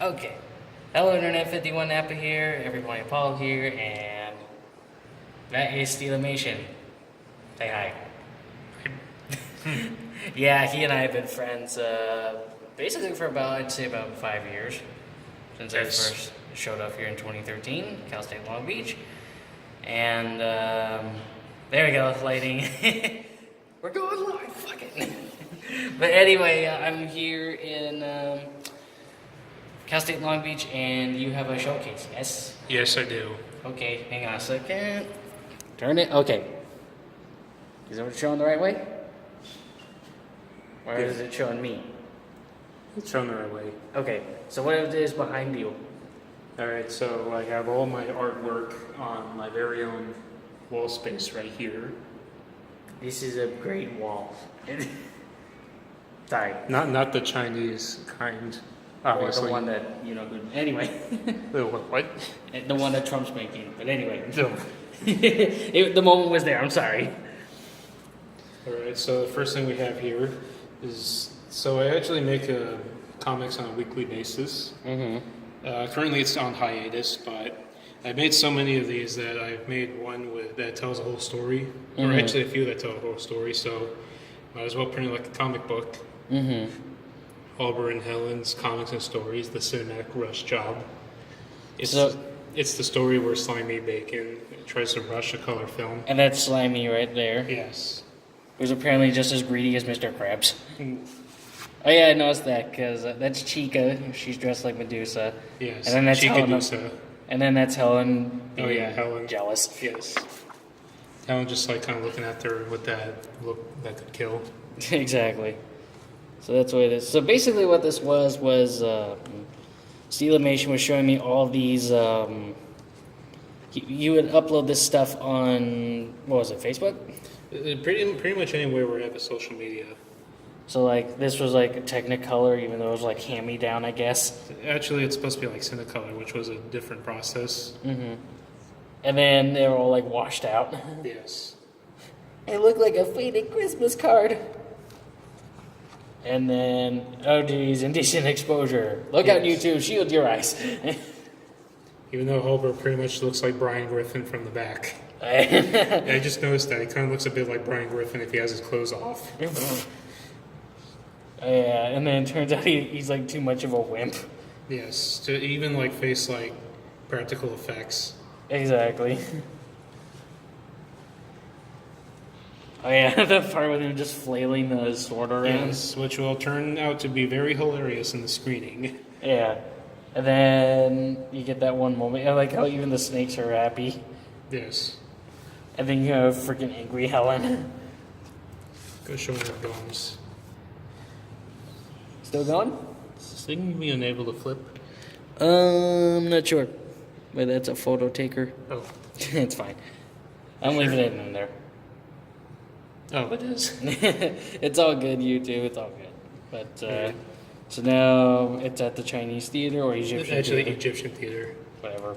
Okay. Hello, Internet 51 Nappa here, everybody Paul here, and that is Stelomation. Say hi. Yeah, he and I have been friends basically for I'd say about 5 years. Since I first showed up here in 2013, Cal State Long Beach. And there we go, lighting. We're going live, fuck it. But anyway, I'm here in Cal State Long Beach, and you have a showcase, yes? Yes, I do. Okay, hang on a second. Turn it, okay. Is it showing the right way? Or is it showing me? It's showing the right way. Okay, so what is behind you? Alright, so I have all my artwork on my very own wall space right here. This is a great wall. Sorry. Not the Chinese kind, obviously. Or the one that, anyway. What? The one that Trump's making, but anyway. No. The moment was there, I'm sorry. Alright, so the first thing we have here is, so I actually make comics on a weekly basis. Mm-hmm. Currently it's on hiatus, but I've made so many of these that I've made one that tells a whole story, or actually a few that tell a whole story, so might as well print it like a comic book. Mm-hmm. Halber and Helen's Comics and Stories, the Cinematic Rush Job. It's the story where Slimy Bacon tries to rush a color film. And that's Slimy right there. Yes. Who's apparently just as greedy as Mr. Krabs. Oh yeah, I noticed that, because that's Chica. She's dressed like Medusa. Yes, and then that's Chica-dusa. And then that's Helen being Helen. jealous. Yes. Helen just like kind of looking at her with that look that could kill. Exactly. So that's what it is. So basically what this was Stelomation was showing me all these, you would upload this stuff on, what was it, Facebook? Pretty much anywhere where we have a social media. So like this was like a Technicolor, even though it was like hand-me-down, I guess. Actually, it's supposed to be like Cinecolor, which was a different process. Mm-hmm. And then they were all like washed out. Yes. It looked like a faded Christmas card. And then, oh geez, indecent exposure. Look out, YouTube, shield your eyes. Even though Halber pretty much looks like Brian Griffin from the back. I just noticed that. He kind of looks a bit like Brian Griffin if he has his clothes off. Yeah, and then it turns out he's like too much of a wimp. Yes, to even like face like practical effects. Exactly. Oh yeah, the part with him just flailing the sword around. Yes, which will turn out to be very hilarious in the screening. Yeah, and then you get that one moment. I like how even the snakes are happy. Yes. And then you have freaking angry Helen. Go show me her gums. Still going? Is this thing being able to flip? Not sure. But that's a photo taker. Oh. It's fine. I'm leaving it in there. Oh, it is. It's all good, YouTube. It's all good. But, so now it's at the Chinese theater or Egyptian Actually, theater? Egyptian theater. Whatever.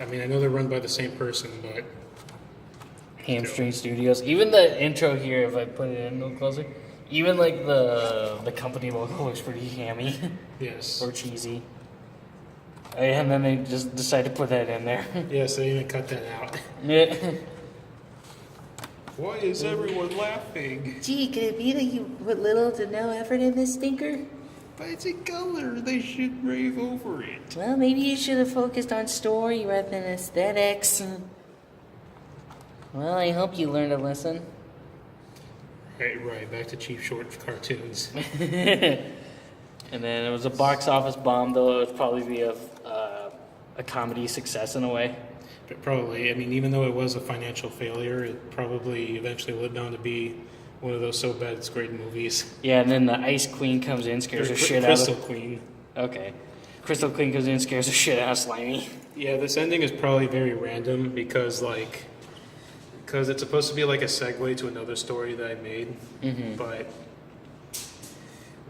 I mean, I know they're run by the same person, but... Hamstring Studios. Even the intro here, if I put it in a little closer, even like the company logo looks pretty hammy. Yes. Or cheesy. And then they just decide to put that in there. Yes, they even cut that out. Yeah. Why is everyone laughing? Gee, could it be that you put little to no effort in this stinker? But it's a color. They should rave over it. Well, maybe you should have focused on story rather than aesthetics. Well, I hope you learned a lesson. Right. Back to cheap short cartoons. And then it was a box office bomb, though it would probably be a comedy success in a way. But probably, I mean, even though it was a financial failure, it probably eventually lived on to be one of those so bad it's great movies. Yeah, and then the Ice Queen comes in, scares the shit out of... Crystal Queen. Okay. Crystal Queen comes in, scares the shit out of Slimy. Yeah, this ending is probably very random because it's supposed to be like a segue to another story that I made, but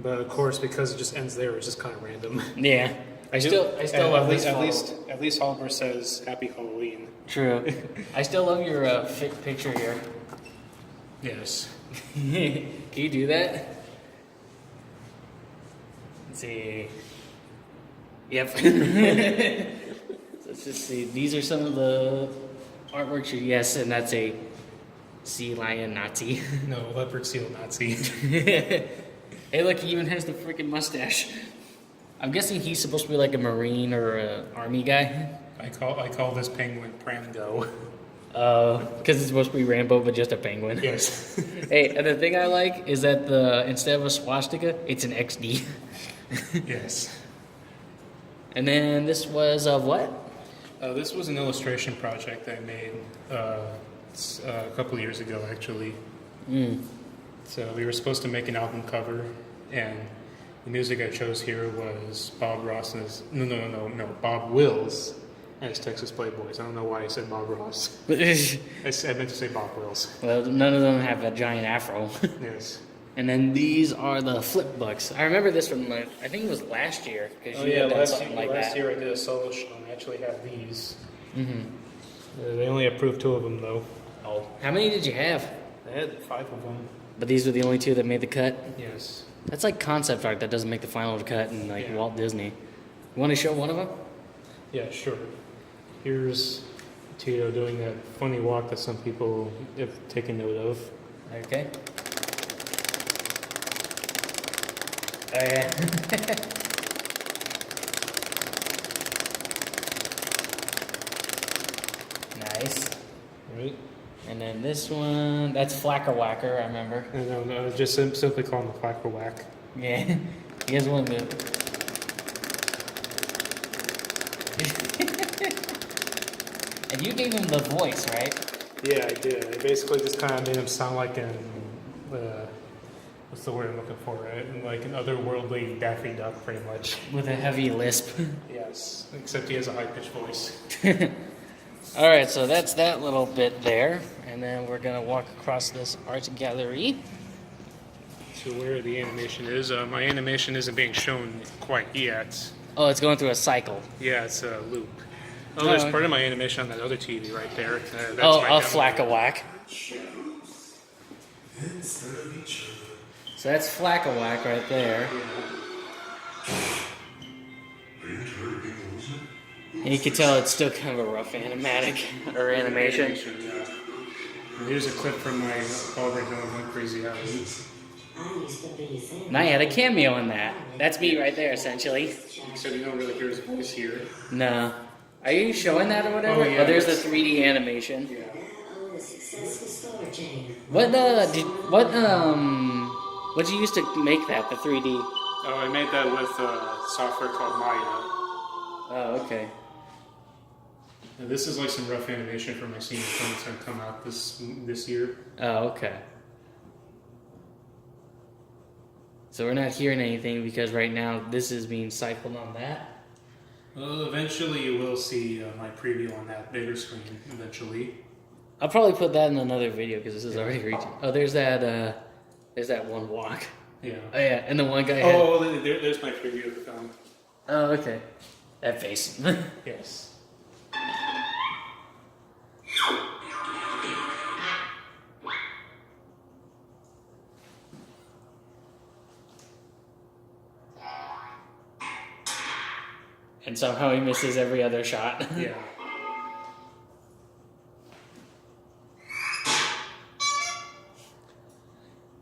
of course because it just ends there, it's just kind of random. Yeah, I still love this. At least Halber says Happy Halloween. True. I still love your picture here. Yes. Can you do that? see. Yep. Let's just see. These are some of the artworks. Yes, and that's a sea lion Nazi. No, leopard seal Nazi. Hey, look, he even has the freaking mustache. I'm guessing he's supposed to be like a Marine or an Army guy. I call this penguin Prango. Because it's supposed to be Rambo, but just a penguin. Yes. Hey, and the thing I like is that instead of a swastika, it's an XD. Yes. And then this was of what? This was an illustration project I made a couple of years ago, actually. So we were supposed to make an album cover, and the music I chose here was Bob Ross's. No, Bob Wills as Texas Playboys. I don't know why I said Bob Ross. I meant to say Bob Wills. Well, none of them have a giant afro. Yes. And then these are the flip books. I remember this from I think it was last year. Oh yeah, last year I did a solo show and I actually have these. They only approved 2 of them though. Oh, how many did you have? I had 5 of them. But these were the only 2 that made the cut. Yes. That's like concept art that doesn't make the final cut in like Walt Disney. You want to show one of them? Yeah, sure. Here's Tito doing that funny walk that some people have taken note of. Okay. Oh yeah. Nice. Right. And then this one, that's Flacker Whacker, I remember. No, just simply call him the Flacker Whack. Yeah. He has one move. And you gave him the voice, right? Yeah, I did. I basically just kind of made him sound like an, what's the word I'm looking for? Right? Like an otherworldly Daffy Duck, pretty much. With a heavy lisp. Yes, except he has a high-pitched voice. Alright, so that's that little bit there. And then we're going to walk across this art gallery. So where the animation is, my animation isn't being shown quite yet. Oh, it's going through a cycle. Yeah, it's a loop. Oh, Oh, there's okay. part of my animation on that other TV right there. That's Oh, my a demo. Flack-a-Whack. So that's Flack-a-Whack right there. And you can tell it's still kind of a rough animatic or animation. Yeah. And here's a clip from my Auburn Hill and Went Crazy Alley. And I had a cameo in that. That's me right there, essentially. Except you don't really hear his voice here. No. Are you showing that or whatever? Oh, yeah, there's the that's- 3D animation. Yeah. What'd you use to make that, the 3D? Oh, I made that with software called Maya. Oh, okay. And this is like some rough animation for my senior film that's going to come out this year. Oh, okay. So we're not hearing anything because right now this is being cycled on that. Well, eventually you will see my preview on that bigger screen, eventually. I'll probably put that in another video because this is already reaching. Oh, there's that one walk. Yeah. Oh yeah, and the one guy had... Oh, there's my preview of the film. Oh, okay. That face. Yes. And somehow he misses every other shot. Yeah.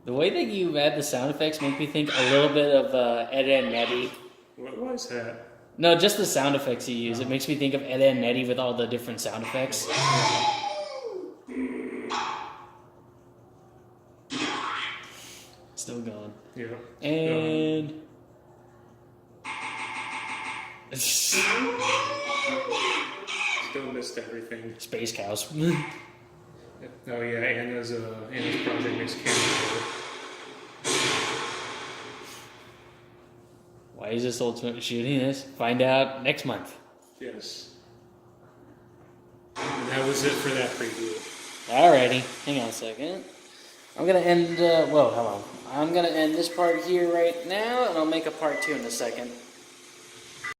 The way that you add the sound effects make me think a little bit of Ed and Nettie. What was that? No, just the sound effects you use. It makes me think of Ed and Nettie with all the different sound effects. Still going. Yeah. And... Still missed everything. Space cows. Oh yeah, Anna's project makes camera. Why is this Ultimate shooting this? Find out next month. Yes. And that was it for that preview. Alrighty, hang on a second. I'm gonna end, whoa, hello. I'm gonna end this part here right now, and I'll make a part 2 in a second.